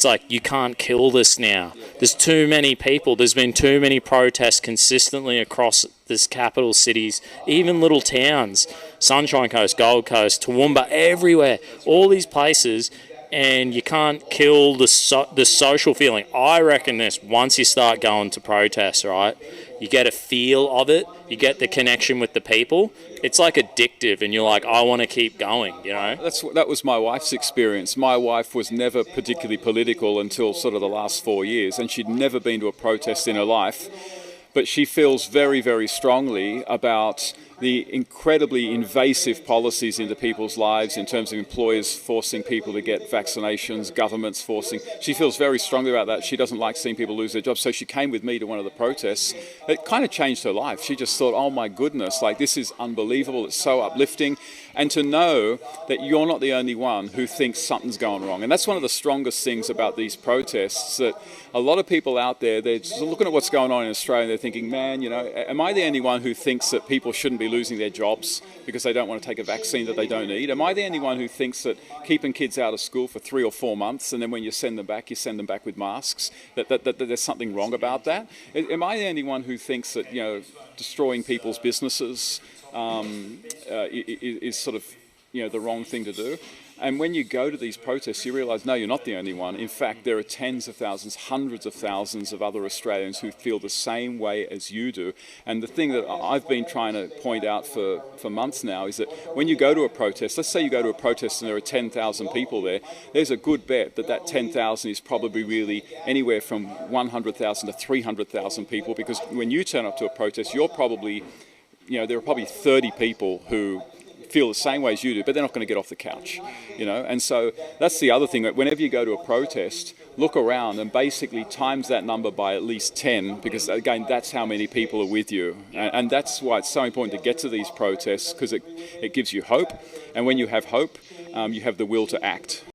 It's like, you can't kill this now. There's too many people. There's been too many protests consistently across this capital cities, even little towns, Sunshine Coast, Gold Coast, Toowoomba, everywhere, all these places, and you can't kill the social feeling. I reckon this, once you start going to protests, right, you get a feel of it, you get the connection with the people. It's like addictive, and you're like, I want to keep going, you know? That was my wife's experience. My wife was never particularly political until sort of the last 4 years, and she'd never been to a protest in her life. But she feels very, very strongly about the incredibly invasive policies into people's lives in terms of employers forcing people to get vaccinations, governments forcing. She feels very strongly about that. She doesn't like seeing people lose their jobs. So she came with me to one of the protests. It kind of changed her life. She just thought, oh my goodness, like this is unbelievable. It's so uplifting. And to know that you're not the only one who thinks something's going wrong. And that's one of the strongest things about these protests, that a lot of people out there, they're just looking at what's going on in Australia and they're thinking, man, you know, am I the only one who thinks that people shouldn't be losing their jobs because they don't want to take a vaccine that they don't need? Am I the only one who thinks that keeping kids out of school for 3 or 4 months and then when you send them back with masks, that there's something wrong about that? Am I the only one who thinks that, you know, destroying people's businesses is sort of, you know, the wrong thing to do? And when you go to these protests, you realise, no, you're not the only one. In fact, there are tens of thousands, hundreds of thousands of other Australians who feel the same way as you do. And the thing that I've been trying to point out for months now is that when you go to a protest, let's say you go to a protest and there are 10,000 people there, there's a good bet that that 10,000 is probably really anywhere from 100,000 to 300,000 people, because when you turn up to a protest, you're probably, you know, there are probably 30 people who feel the same way as you do, but they're not going to get off the couch, you know. And so that's the other thing, that whenever you go to a protest, look around and basically times that number by at least 10, because again, that's how many people are with you. And that's why it's so important to get to these protests, because it gives you hope. And when you have hope, you have the will to act.